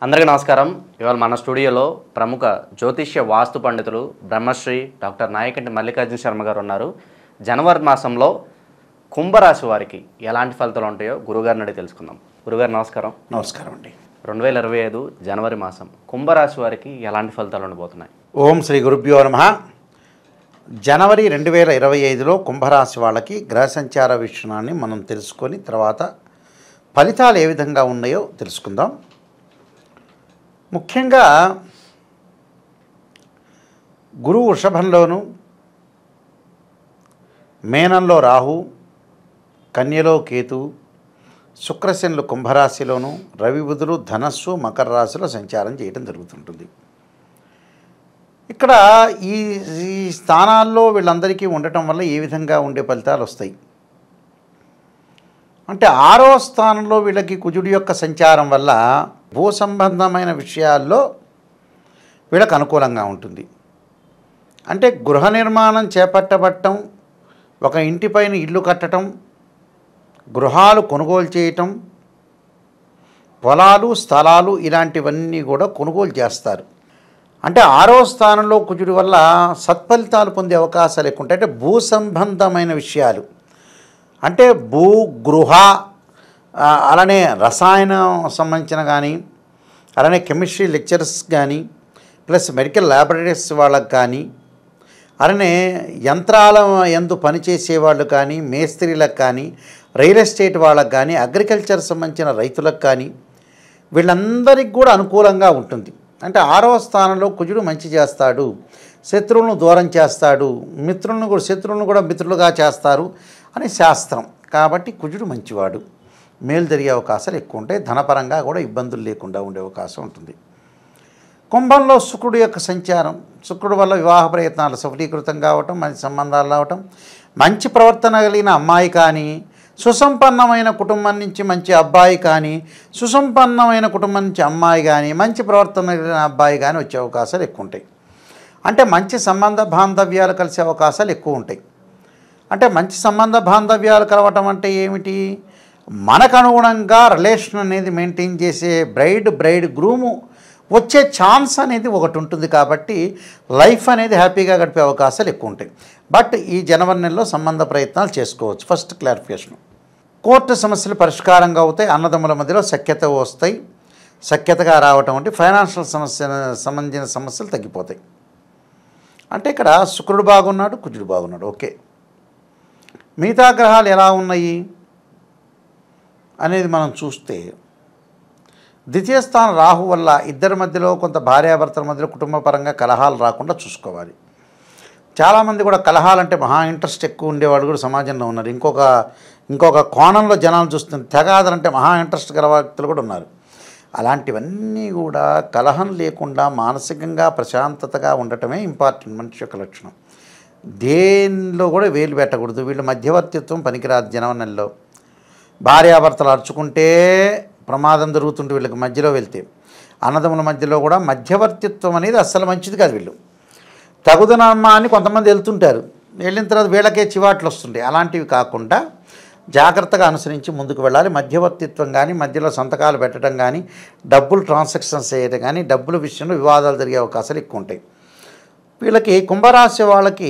అందరికీ నమస్కారం. ఇవాళ మన స్టూడియోలో ప్రముఖ జ్యోతిష్య వాస్తు పండితులు బ్రహ్మశ్రీ డాక్టర్ నాయకంటి మల్లికార్జున శర్మ గారు ఉన్నారు. జనవరి మాసంలో కుంభరాశి వారికి ఎలాంటి ఫలితాలు ఉంటాయో గురుగారిని అడిగి తెలుసుకుందాం. గురుగారు నమస్కారం. నమస్కారం అండి. 2025 జనవరి మాసం కుంభరాశి వారికి ఎలాంటి ఫలితాలు ఉండబోతున్నాయి? ఓం శ్రీ గురుభ్యో నమః. జనవరి 2025లో కుంభరాశి వాళ్ళకి గ్రహ సంచార విషయాన్ని మనం తెలుసుకొని తర్వాత ఫలితాలు ఏ విధంగా ఉన్నాయో తెలుసుకుందాం. ముఖ్యంగా గురువు వృషభంలోను, మేనంలో రాహు, కన్యలో కేతు, శుక్రశనులు కుంభరాశిలోను, రవి బుధులు ధనస్సు మకర రాశిలో సంచారం చేయడం జరుగుతుంటుంది. ఇక్కడ ఈ స్థానాల్లో వీళ్ళందరికీ ఉండటం వల్ల ఏ విధంగా ఉండే ఫలితాలు వస్తాయి అంటే, 6వ స్థానంలో వీళ్ళకి కుజుడి యొక్క సంచారం వల్ల భూ సంబంధమైన విషయాల్లో వీళ్ళకి అనుకూలంగా ఉంటుంది. అంటే గృహ నిర్మాణం చేపట్టబట్టం, ఒక ఇంటిపైన ఇల్లు కట్టడం, గృహాలు కొనుగోలు చేయటం, పొలాలు స్థలాలు ఇలాంటివన్నీ కూడా కొనుగోలు చేస్తారు. అంటే 6వ స్థానంలో కుజుడి వల్ల సత్ఫలితాలు పొందే అవకాశాలు ఎక్కువ ఉంటాయి. అంటే భూ సంబంధమైన విషయాలు అంటే భూ గృహ, అలానే రసాయన సంబంధించిన కానీ, అలానే కెమిస్ట్రీ లెక్చరర్స్ కానీ, ప్లస్ మెడికల్ ల్యాబొరేటరీస్ వాళ్ళకి కానీ, అలానే యంత్రాల యందు పనిచేసే వాళ్ళు కానీ, మేస్త్రీలకు కానీ, రియల్ ఎస్టేట్ వాళ్ళకి కానీ, అగ్రికల్చర్ సంబంధించిన రైతులకు కానీ, వీళ్ళందరికీ కూడా అనుకూలంగా ఉంటుంది. అంటే 6వ స్థానంలో కుజుడు మంచి చేస్తాడు, శత్రువులను దూరం చేస్తాడు, శత్రువులను కూడా మిత్రులుగా చేస్తారు అని శాస్త్రం. కాబట్టి కుజుడు మంచివాడు, మేలు జరిగే అవకాశాలు ఎక్కువ ఉంటాయి. ధనపరంగా కూడా ఇబ్బందులు లేకుండా ఉండే అవకాశం ఉంటుంది. కుంభంలో శుక్రుడు యొక్క సంచారం, శుక్రుడు వల్ల వివాహ ప్రయత్నాలు సఫలీకృతం కావటం, మంచి సంబంధాలు రావటం, మంచి ప్రవర్తన కలిగిన అమ్మాయి కానీ, సుసంపన్నమైన కుటుంబం నుంచి మంచి అబ్బాయి కానీ, సుసంపన్నమైన కుటుంబం నుంచి అమ్మాయి కానీ, మంచి ప్రవర్తన కలిగిన అబ్బాయి కానీ వచ్చే అవకాశాలు ఎక్కువ ఉంటాయి. అంటే మంచి సంబంధ బాంధవ్యాలు కలిసే అవకాశాలు ఎక్కువ ఉంటాయి. అంటే మంచి సంబంధ బాంధవ్యాలు కలవటం అంటే ఏమిటి? మనకు అనుగుణంగా రిలేషన్ అనేది మెయింటైన్ చేసే బ్రైడ్ గ్రూము వచ్చే ఛాన్స్ అనేది ఒకటి ఉంటుంది. కాబట్టి లైఫ్ అనేది హ్యాపీగా గడిపే అవకాశాలు ఎక్కువ ఉంటాయి. బట్ ఈ జనవరి నెలలో సంబంధ ప్రయత్నాలు చేసుకోవచ్చు. ఫస్ట్ క్లారిఫికేషన్, కోర్టు సమస్యలు పరిష్కారంగా అవుతాయి, అన్నదమ్ముల మధ్యలో సఖ్యత వస్తాయి. సఖ్యతగా రావటం అంటే ఫైనాన్షియల్ సంబంధించిన సమస్యలు తగ్గిపోతాయి. అంటే ఇక్కడ శుక్రుడు బాగున్నాడు, కుజుడు బాగున్నాడు, ఓకే. మిగతా గ్రహాలు ఎలా ఉన్నాయి అనేది మనం చూస్తే, ద్వితీయ స్థానం రాహు వల్ల ఇద్దరి మధ్యలో కొంత భార్యాభర్తల మధ్యలో కుటుంబపరంగా కలహాలు రాకుండా చూసుకోవాలి. చాలామంది కూడా కలహాలంటే మహా ఇంట్రెస్ట్ ఎక్కువ ఉండేవాళ్ళు కూడా సమాజంలో ఉన్నారు. ఇంకొక కోణంలో జనాలు చూస్తుంది, తగాదలంటే మహా ఇంట్రెస్ట్ గల వ్యక్తులు కూడా ఉన్నారు. అలాంటివన్నీ కూడా కలహం లేకుండా మానసికంగా ప్రశాంతతగా ఉండటమే ఇంపార్టెంట్ మనిషి యొక్క లక్షణం. దేనిలో కూడా వేలు పెట్టకూడదు. వీళ్ళు మధ్యవర్తిత్వం పనికిరాదు. జనవరి నెలలో భార్యాభర్తలు అరుచుకుంటే ప్రమాదం జరుగుతుంటే వీళ్ళకి మధ్యలో వెళ్తే, అన్నదమ్ముల మధ్యలో కూడా మధ్యవర్తిత్వం అనేది అస్సలు మంచిది కాదు. వీళ్ళు తగుదనమ్మా అని కొంతమంది వెళ్తుంటారు, వెళ్ళిన తర్వాత వీళ్ళకే చివాట్లు వస్తుంటాయి. అలాంటివి కాకుండా జాగ్రత్తగా అనుసరించి ముందుకు వెళ్ళాలి. మధ్యవర్తిత్వం కానీ, మధ్యలో సంతకాలు పెట్టడం కానీ, డబ్బులు ట్రాన్సాక్షన్స్ చేయడం కానీ, డబ్బుల విషయంలో వివాదాలు జరిగే అవకాశాలు ఎక్కువ ఉంటాయి. వీళ్ళకి కుంభరాశి వాళ్ళకి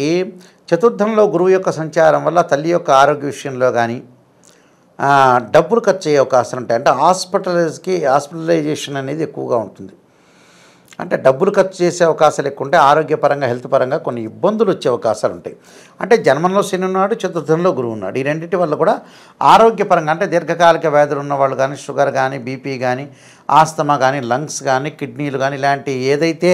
చతుర్థంలో గురువు యొక్క సంచారం వల్ల తల్లి యొక్క ఆరోగ్య విషయంలో కానీ డబ్బులు ఖర్చు అయ్యే అవకాశాలు ఉంటాయి. అంటే హాస్పిటలైజేషన్ అనేది ఎక్కువగా ఉంటుంది. అంటే డబ్బులు ఖర్చు చేసే అవకాశాలు ఎక్కువ ఉంటాయి. ఆరోగ్యపరంగా, హెల్త్ పరంగా కొన్ని ఇబ్బందులు వచ్చే అవకాశాలు ఉంటాయి. అంటే జన్మంలో శని ఉన్నాడు, చతుర్థంలో గురువు ఉన్నాడు. ఈ రెండింటి వల్ల కూడా ఆరోగ్యపరంగా అంటే దీర్ఘకాలిక వ్యాధులు ఉన్నవాళ్ళు కానీ, షుగర్ కానీ, బీపీ కానీ, ఆస్తమా కానీ, లంగ్స్ కానీ, కిడ్నీలు కానీ, ఇలాంటి ఏదైతే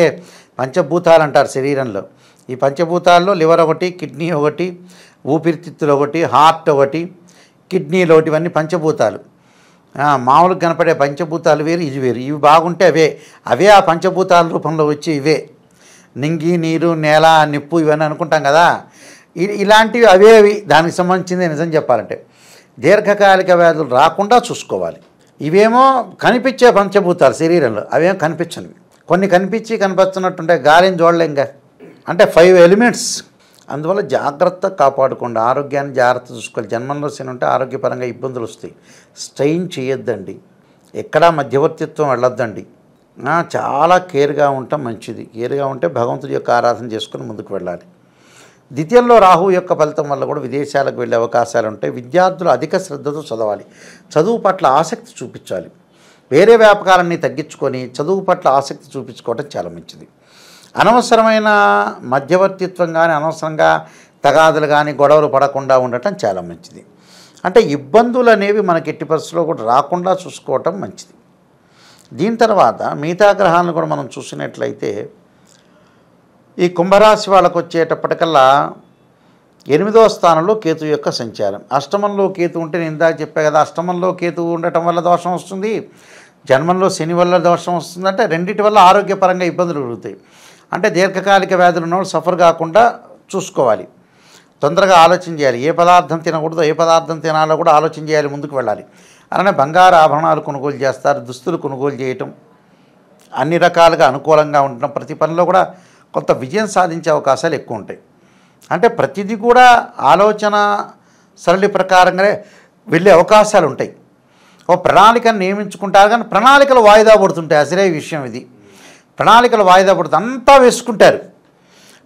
పంచభూతాలు అంటారు శరీరంలో, ఈ పంచభూతాల్లో లివర్ ఒకటి, కిడ్నీ ఒకటి, ఊపిరితిత్తులు ఒకటి, హార్ట్ ఒకటి, కిడ్నీలు ఒకటి, ఇవన్నీ పంచభూతాలు. మామూలుగా కనపడే పంచభూతాలు వేరు, ఇది వేరు. ఇవి బాగుంటే అవే ఆ పంచభూతాల రూపంలో వచ్చి ఇవే నింగి, నీరు, నేల, నిప్పు ఇవన్నీ అనుకుంటాం కదా. ఇలాంటివి అవి దానికి సంబంధించింది. నిజం చెప్పాలంటే దీర్ఘకాలిక వ్యాధులు రాకుండా చూసుకోవాలి. ఇవేమో కనిపించే పంచభూతాలు శరీరంలో, అవేమో కనిపించనివి. కొన్ని కనిపించినట్టుంటే గాలిని చూడలేంగా. అంటే 5 ఎలిమెంట్స్. అందువల్ల జాగ్రత్త కాపాడుకోండి, ఆరోగ్యాన్ని జాగ్రత్త చూసుకోవాలి. జన్మంలో శని ఉంటే ఆరోగ్యపరంగా ఇబ్బందులు వస్తాయి. స్ట్రెయిన్ చేయొద్దండి, ఎక్కడా మధ్యవర్తిత్వం వెళ్ళొద్దండి. చాలా కేర్గా ఉండటం మంచిది. కేర్గా ఉంటే భగవంతుడి యొక్క ఆరాధన చేసుకుని ముందుకు వెళ్ళాలి. ద్వితీయంలో రాహువు యొక్క ఫలితం వల్ల కూడా విదేశాలకు వెళ్ళే అవకాశాలు ఉంటాయి. విద్యార్థులు అధిక శ్రద్ధతో చదవాలి. చదువు పట్ల ఆసక్తి చూపించాలి. వేరే వ్యాపకాలన్నీ తగ్గించుకొని చదువు పట్ల ఆసక్తి చూపించుకోవటం చాలా మంచిది. అనవసరమైన మధ్యవర్తిత్వం కానీ, అనవసరంగా తగాదులు కానీ, గొడవలు పడకుండా ఉండటం చాలా మంచిది. అంటే ఇబ్బందులు అనేవి మనకి ఎట్టి పరిస్థితుల్లో కూడా రాకుండా చూసుకోవటం మంచిది. దీని తర్వాత మిగతా గ్రహాలను కూడా మనం చూసినట్లయితే ఈ కుంభరాశి వాళ్ళకు వచ్చేటప్పటికల్లా 8వ స్థానంలో కేతు యొక్క సంచారం. అష్టమంలో కేతు ఉంటే నేను ఇందాక చెప్పా కదా, అష్టమంలో కేతు ఉండటం వల్ల దోషం వస్తుంది, జన్మంలో శని వల్ల దోషం వస్తుంది. అంటే రెండింటి వల్ల ఆరోగ్యపరంగా ఇబ్బందులు కలుగుతాయి. అంటే దీర్ఘకాలిక వ్యాధులు ఉన్నవాళ్ళు సఫర్ కాకుండా చూసుకోవాలి. తొందరగా ఆలోచన చేయాలి. ఏ పదార్థం తినకూడదో, ఏ పదార్థం తినాలో కూడా ఆలోచన చేయాలి, ముందుకు వెళ్ళాలి. అలానే బంగారు ఆభరణాలు కొనుగోలు చేస్తారు, దుస్తులు కొనుగోలు చేయటం, అన్ని రకాలుగా అనుకూలంగా ఉండటం, ప్రతి పనిలో కూడా కొంత విజయం సాధించే అవకాశాలు ఎక్కువ ఉంటాయి. అంటే ప్రతిదీ కూడా ఆలోచన సరళి ప్రకారంగానే వెళ్ళే అవకాశాలు ఉంటాయి. ఓ ప్రణాళికను నియమించుకుంటారు, కానీ ప్రణాళికలు వాయిదా పడుతుంటాయి. అసలే విషయం ఇది. ప్రణాళికలు వాయిదా పడుతుంది, అంతా వేసుకుంటారు.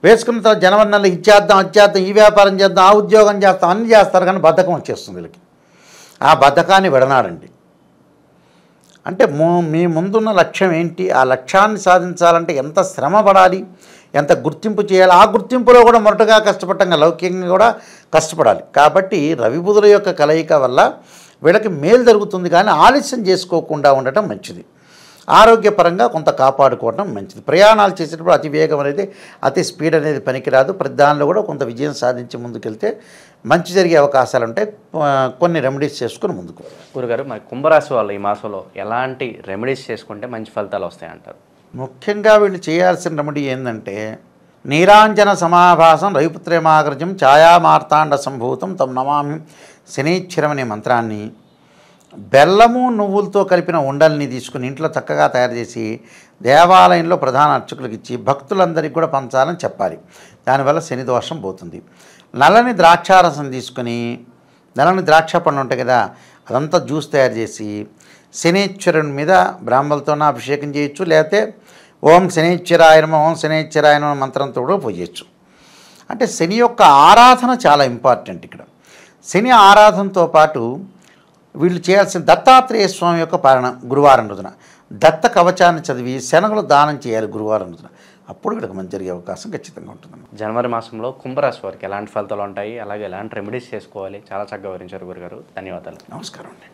వేసుకున్న తర్వాత జనవరి నెలలో ఇచ్చేద్దాం, వచ్చేద్దాం, ఈ వ్యాపారం చేద్దాం, ఆ ఉద్యోగం చేస్తాం, అన్నీ చేస్తారు, కానీ బద్ధకం వచ్చేస్తుంది వీళ్ళకి. ఆ బద్ధకాన్ని విడనాడండి. అంటే మీ ముందున్న లక్ష్యం ఏంటి, ఆ లక్ష్యాన్ని సాధించాలంటే ఎంత శ్రమ పడాలి, ఎంత గుర్తింపు చేయాలి, ఆ గుర్తింపులో కూడా మొరటగా కష్టపడటంగా లౌకికంగా కూడా కష్టపడాలి. కాబట్టి రవి బుధుల యొక్క కలయిక వల్ల వీళ్ళకి మేలు జరుగుతుంది, కానీ ఆలస్యం చేసుకోకుండా ఉండటం మంచిది. ఆరోగ్యపరంగా కొంత కాపాడుకోవడం మంచిది. ప్రయాణాలు చేసేటప్పుడు అతి వేగం అనేది, అతి స్పీడ్ అనేది పనికిరాదు. ప్రతి దానిలో కూడా కొంత విజయం సాధించి ముందుకెళ్తే మంచి జరిగే అవకాశాలు ఉంటాయి. కొన్ని రెమెడీస్ చేసుకుని ముందుకు. గురుగారు, మరి కుంభరాశి వాళ్ళు ఈ మాసంలో ఎలాంటి రెమెడీస్ చేసుకుంటే మంచి ఫలితాలు వస్తాయంటారు? ముఖ్యంగా వీళ్ళు చేయాల్సిన రెమెడీ ఏంటంటే, నీరాంజన సమాభాసం రవిపుత్రేమాగ్రజం ఛాయామార్తాండ సంభూతం తం నమామి శనీశ్వరం అనే మంత్రాన్ని బెల్లము నువ్వులతో కలిపిన ఉండల్ని తీసుకుని ఇంట్లో చక్కగా తయారు చేసి దేవాలయంలో ప్రధాన అర్చకులకు ఇచ్చి భక్తులందరికీ కూడా పంచాలని చెప్పాలి. దానివల్ల శని దోషం పోతుంది. నల్లని ద్రాక్షారసం తీసుకుని, నల్లని ద్రాక్ష పండు ఉంటాయి కదా, అదంతా జ్యూస్ తయారు చేసి శనీశ్వరుని మీద బ్రాహ్మణులతోనే అభిషేకం చేయొచ్చు, లేకపోతే ఓం శనీశ్వరాయ నమః, ఓం శనీశ్వరాయ నమః మంత్రంతో కూడా పోయొచ్చు. అంటే శని యొక్క ఆరాధన చాలా ఇంపార్టెంట్ ఇక్కడ. శని ఆరాధనతో పాటు వీళ్ళు చేయాల్సిన దత్తాత్రేయ స్వామి యొక్క పాలన గురువారం రోజున దత్త కవచాన్ని చదివి శనగలు దానం చేయాలి గురువారం రోజున. అప్పుడు వీళ్ళకి మంచి జరిగే అవకాశం ఖచ్చితంగా ఉంటుంది. జనవరి మాసంలో కుంభరాశి వారికి ఎలాంటి ఫలితాలు ఉంటాయి, అలాగే ఎలాంటి రెమెడీస్ చేసుకోవాలి, చాలా చక్కగా వివరించారు గురుగారు. ధన్యవాదాలు. నమస్కారం అండి.